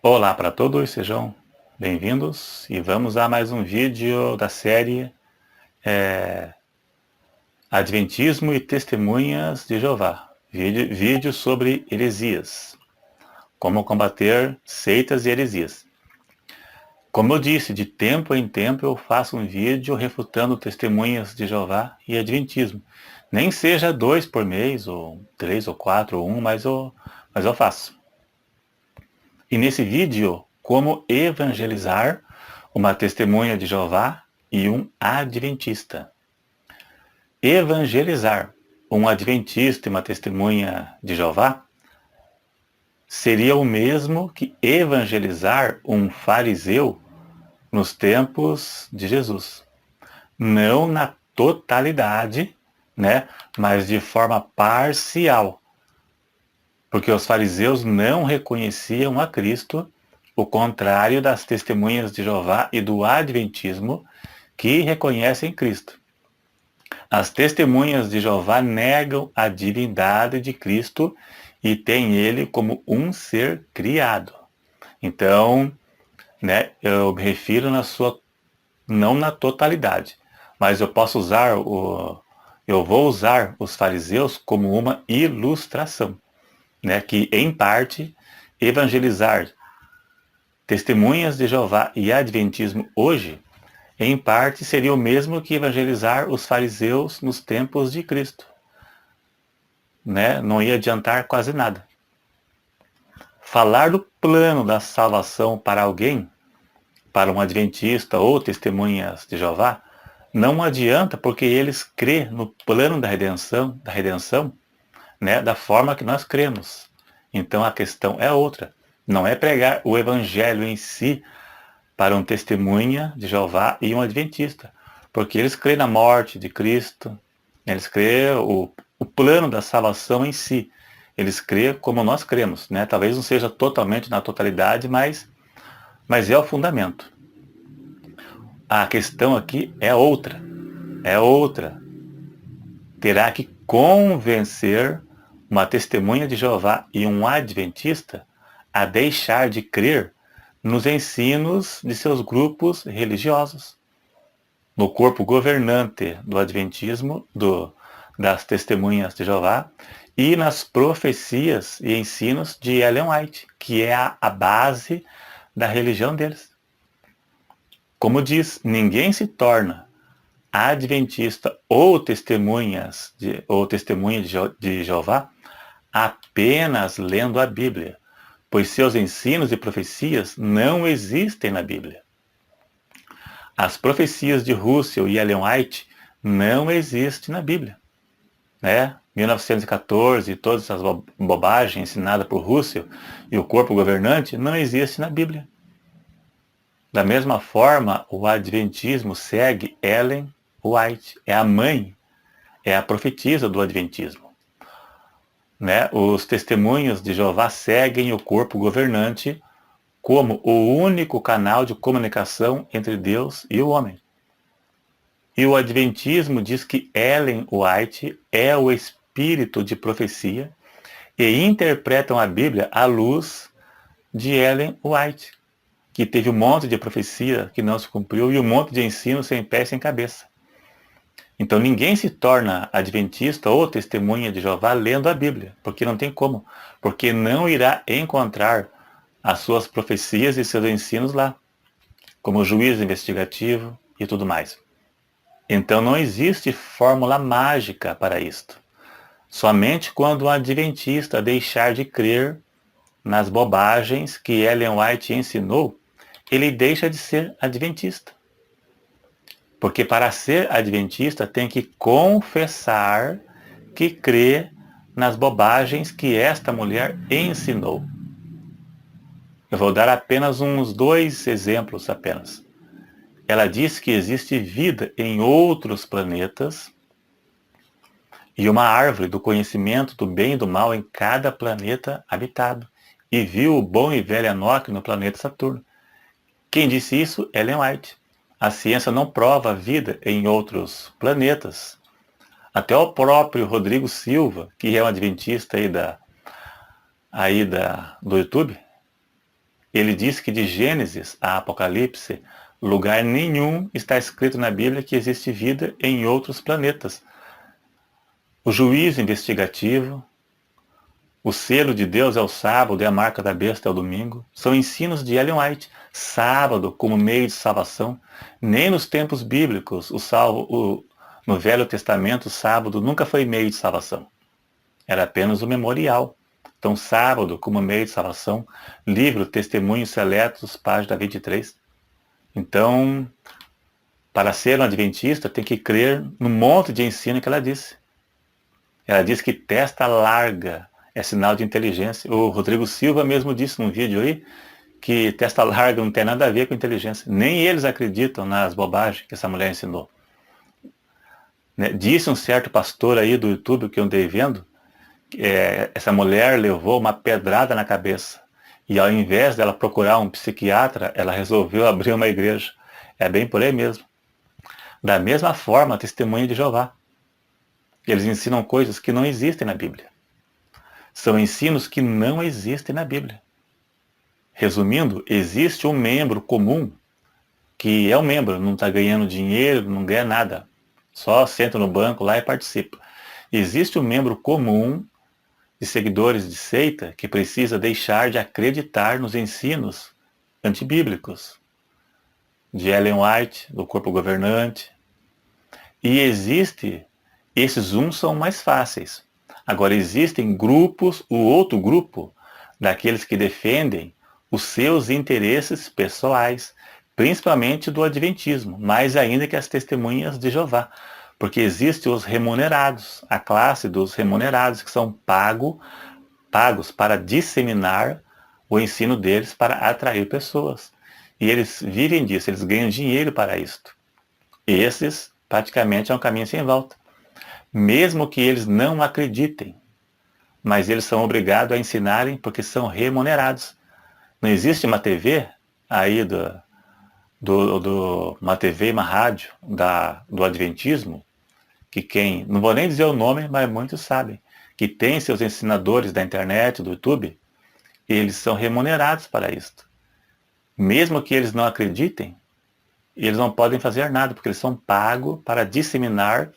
Olá para todos, sejam bem-vindos e vamos a mais um vídeo da série Adventismo e Testemunhas de Jeová. Vídeo sobre heresias, como combater seitas e heresias. Como eu disse, de tempo em tempo eu faço um vídeo refutando testemunhas de Jeová e Adventismo. Nem seja 2 por mês, ou 3 ou 4 ou 1, mas eu faço. E nesse vídeo, como evangelizar uma testemunha de Jeová e um adventista. Evangelizar um adventista e uma testemunha de Jeová seria o mesmo que evangelizar um fariseu nos tempos de Jesus. Não na totalidade, né, mas de forma parcial. Porque os fariseus não reconheciam a Cristo, o contrário das testemunhas de Jeová e do adventismo, que reconhecem Cristo. As testemunhas de Jeová negam a divindade de Cristo e têm ele como um ser criado. Então, né, eu me refiro não na totalidade, mas eu vou usar os fariseus como uma ilustração, né, que em parte evangelizar testemunhas de Jeová e adventismo hoje, em parte seria o mesmo que evangelizar os fariseus nos tempos de Cristo, né? Não ia adiantar quase nada. Falar do plano da salvação para alguém, para um adventista ou testemunhas de Jeová, não adianta porque eles crêem no plano da redenção, né, da forma que nós cremos. Então a questão é outra. Não é pregar o evangelho em si para um testemunha de Jeová e um adventista, porque eles creem na morte de Cristo, eles creem o plano da salvação em si, eles creem como nós cremos, né? Talvez não seja totalmente na totalidade, mas é o fundamento. A questão aqui é outra, terá que convencer uma testemunha de Jeová e um adventista a deixar de crer nos ensinos de seus grupos religiosos, no corpo governante do adventismo, das testemunhas de Jeová, e nas profecias e ensinos de Ellen White, que é a base da religião deles. Como diz, ninguém se torna adventista ou testemunha de Jeová apenas lendo a Bíblia, pois seus ensinos e profecias não existem na Bíblia. As profecias de Russell e Ellen White não existem na Bíblia, né? 1914 e todas essas bobagens ensinadas por Russell e o corpo governante não existe na Bíblia. Da mesma forma, o adventismo segue Ellen White, é a mãe, é a profetisa do adventismo. Né? Os testemunhos de Jeová seguem o corpo governante como o único canal de comunicação entre Deus e o homem. E o adventismo diz que Ellen White é o espírito de profecia e interpretam a Bíblia à luz de Ellen White, que teve um monte de profecia que não se cumpriu e um monte de ensino sem pé e sem cabeça. Então ninguém se torna adventista ou testemunha de Jeová lendo a Bíblia, porque não tem como, porque não irá encontrar as suas profecias e seus ensinos lá, como juiz investigativo e tudo mais. Então não existe fórmula mágica para isto. Somente quando o adventista deixar de crer nas bobagens que Ellen White ensinou, ele deixa de ser adventista. Porque para ser adventista tem que confessar que crê nas bobagens que esta mulher ensinou. Eu vou dar apenas uns 2 exemplos apenas. Ela diz que existe vida em outros planetas e uma árvore do conhecimento do bem e do mal em cada planeta habitado. E viu o bom e velho Enoque no planeta Saturno. Quem disse isso? Ellen White. A ciência não prova vida em outros planetas. Até o próprio Rodrigo Silva, que é um adventista do YouTube, ele diz que de Gênesis a Apocalipse, lugar nenhum está escrito na Bíblia que existe vida em outros planetas. O juízo investigativo, o selo de Deus é o sábado e a marca da besta é o domingo. São ensinos de Ellen White. Sábado como meio de salvação. Nem nos tempos bíblicos, no Velho Testamento, o sábado nunca foi meio de salvação. Era apenas o memorial. Então, sábado como meio de salvação. Livro Testemunhos Seletos, página 23. Então, para ser um adventista, tem que crer no monte de ensino que ela disse. Ela diz que testa larga é sinal de inteligência. O Rodrigo Silva mesmo disse num vídeo aí que testa larga não tem nada a ver com inteligência. Nem eles acreditam nas bobagens que essa mulher ensinou. Né? Disse um certo pastor aí do YouTube que eu andei vendo, essa mulher levou uma pedrada na cabeça. E ao invés dela procurar um psiquiatra, ela resolveu abrir uma igreja. É bem por aí mesmo. Da mesma forma, a testemunha de Jeová. Eles ensinam coisas que não existem na Bíblia. São ensinos que não existem na Bíblia. Resumindo, existe um membro comum que é um membro, não está ganhando dinheiro, não ganha nada. Só senta no banco lá e participa. Existe um membro comum de seguidores de seita que precisa deixar de acreditar nos ensinos antibíblicos de Ellen White, do corpo governante. E esses uns são mais fáceis. Agora existem grupos, o outro grupo, daqueles que defendem os seus interesses pessoais, principalmente do adventismo, mais ainda que as testemunhas de Jeová. Porque existem os remunerados, a classe dos remunerados, que são pagos para disseminar o ensino deles para atrair pessoas. E eles vivem disso, eles ganham dinheiro para isto. Esses, praticamente, é um caminho sem volta. Mesmo que eles não acreditem, mas eles são obrigados a ensinarem porque são remunerados. Não existe uma TV aí, uma TV e uma rádio do Adventismo, que não vou nem dizer o nome, mas muitos sabem, que tem seus ensinadores da internet, do YouTube, eles são remunerados para isto. Mesmo que eles não acreditem, eles não podem fazer nada, porque eles são pagos para disseminar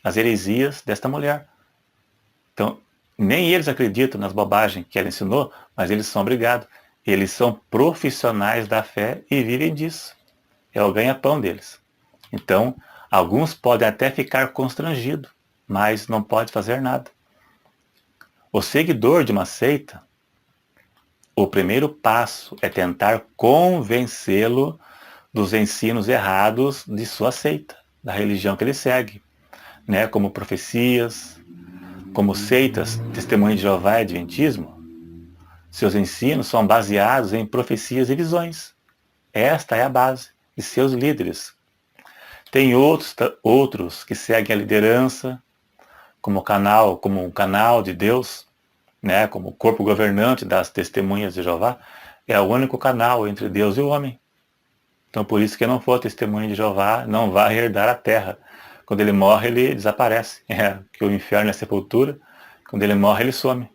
as heresias desta mulher. Então, nem eles acreditam nas bobagens que ela ensinou, mas eles são obrigados. Eles são profissionais da fé e vivem disso. É o ganha-pão deles. Então, alguns podem até ficar constrangidos, mas não pode fazer nada. O seguidor de uma seita, o primeiro passo é tentar convencê-lo dos ensinos errados de sua seita, da religião que ele segue, né? Como profecias, como seitas, Testemunho de Jeová e Adventismo. Seus ensinos são baseados em profecias e visões. Esta é a base de seus líderes. Tem outros que seguem a liderança, como um canal de Deus, né, como o corpo governante das testemunhas de Jeová, é o único canal entre Deus e o homem. Então, por isso, quem não for testemunha de Jeová não vai herdar a terra. Quando ele morre, ele desaparece. Que o inferno é a sepultura. Quando ele morre, ele some.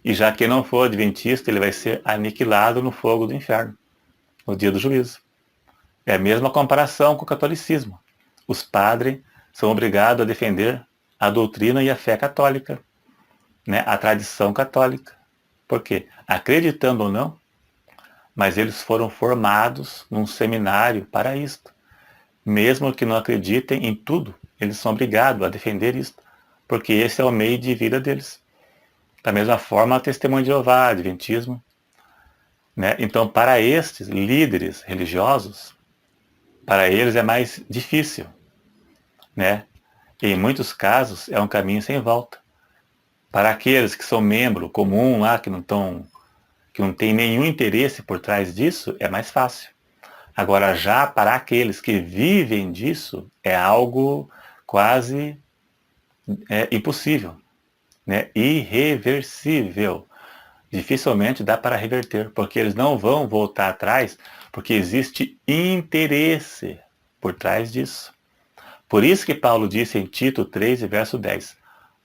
E já quem não for adventista, ele vai ser aniquilado no fogo do inferno, no dia do juízo. É a mesma comparação com o catolicismo. Os padres são obrigados a defender a doutrina e a fé católica, né? A tradição católica. Por quê? Acreditando ou não, mas eles foram formados num seminário para isto. Mesmo que não acreditem em tudo, eles são obrigados a defender isto, porque esse é o meio de vida deles. Da mesma forma, a Testemunha de Jeová, Adventismo. Né? Então, para estes líderes religiosos, para eles é mais difícil. Né? E em muitos casos, é um caminho sem volta. Para aqueles que são membro comum lá, que não tem nenhum interesse por trás disso, é mais fácil. Agora, já para aqueles que vivem disso, é algo quase impossível, né? Irreversível. Dificilmente dá para reverter, porque eles não vão voltar atrás, porque existe interesse por trás disso. Por isso que Paulo disse em Tito 3, verso 10,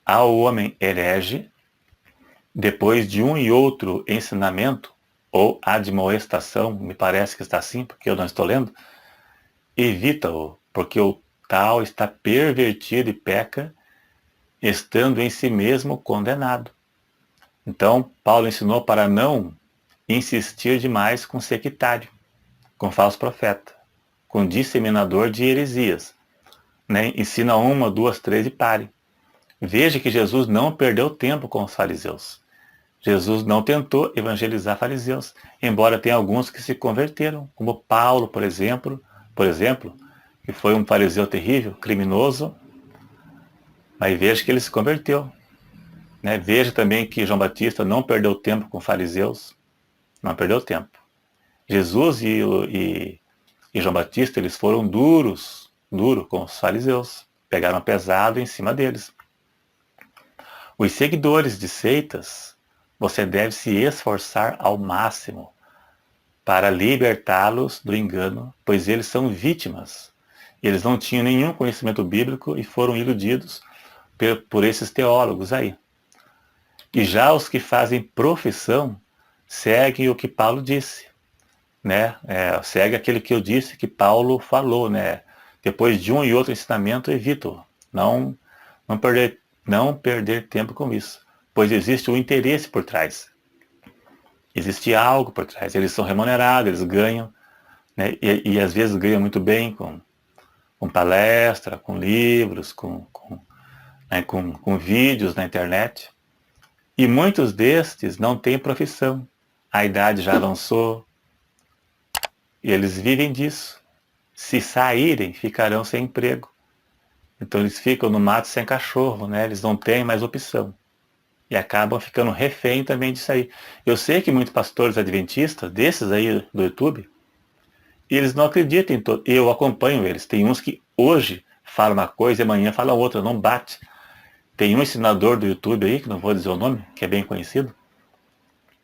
ao homem herege, depois de um e outro ensinamento, ou admoestação, me parece que está assim, porque eu não estou lendo, evita-o, porque o tal está pervertido e peca, estando em si mesmo condenado. Então, Paulo ensinou para não insistir demais com sectário, com falso profeta, com disseminador de heresias. Né? Ensina uma, duas, três e pare. Veja que Jesus não perdeu tempo com os fariseus. Jesus não tentou evangelizar fariseus, embora tenha alguns que se converteram, como Paulo, por exemplo, que foi um fariseu terrível, criminoso, mas veja que ele se converteu. Né? Veja também que João Batista não perdeu tempo com fariseus, não perdeu tempo. Jesus e João Batista, eles foram duros com os fariseus, pegaram pesado em cima deles. Os seguidores de seitas, você deve se esforçar ao máximo para libertá-los do engano, pois eles são vítimas. Eles não tinham nenhum conhecimento bíblico e foram iludidos por esses teólogos aí. E já os que fazem profissão seguem o que Paulo disse, né? Segue aquele que eu disse que Paulo falou, né? Depois de um e outro ensinamento, evito. Não perder tempo com isso, pois existe um interesse por trás. Existe algo por trás. Eles são remunerados, eles ganham, né? E às vezes ganham muito bem com palestra, com livros, com vídeos na internet. E muitos destes não têm profissão. A idade já avançou. E eles vivem disso. Se saírem, ficarão sem emprego. Então eles ficam no mato sem cachorro, né? Eles não têm mais opção. E acabam ficando refém também disso aí. Eu sei que muitos pastores adventistas, desses aí do YouTube, eles não acreditam em todo. Eu acompanho eles. Tem uns que hoje falam uma coisa e amanhã falam outra, não bate. Tem um ensinador do YouTube aí, que não vou dizer o nome, que é bem conhecido.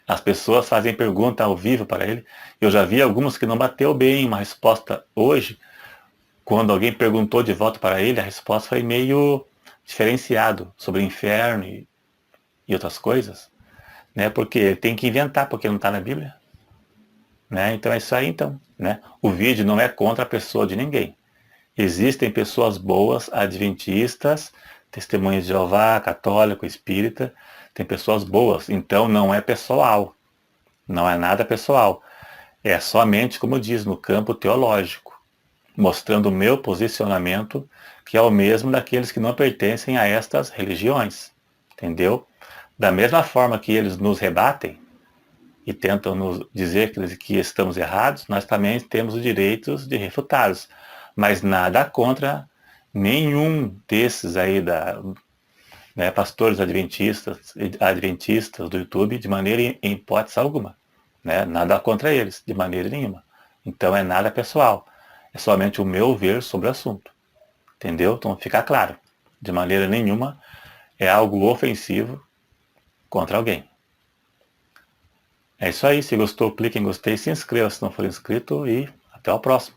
As pessoas fazem pergunta ao vivo para ele. Eu já vi alguns que não bateu bem uma resposta hoje. Quando alguém perguntou de volta para ele, a resposta foi meio diferenciado sobre o inferno e outras coisas, né? Porque tem que inventar, porque não está na Bíblia, né? Então é isso aí, então, né? O vídeo não é contra a pessoa de ninguém. Existem pessoas boas, adventistas, testemunhas de Jeová, católico, espírita, tem pessoas boas. Então não é pessoal, não é nada pessoal. É somente, como diz, no campo teológico, mostrando o meu posicionamento, que é o mesmo daqueles que não pertencem a estas religiões, entendeu? Da mesma forma que eles nos rebatem e tentam nos dizer que estamos errados, nós também temos os direitos de refutá-los. Mas nada contra nenhum desses aí, né, pastores adventistas do YouTube, de maneira em hipótese alguma. Né? Nada contra eles, de maneira nenhuma. Então é nada pessoal. É somente o meu ver sobre o assunto. Entendeu? Então fica claro. De maneira nenhuma é algo ofensivo contra alguém. É isso aí. Se gostou, clique em gostei, se inscreva se não for inscrito e até o próximo.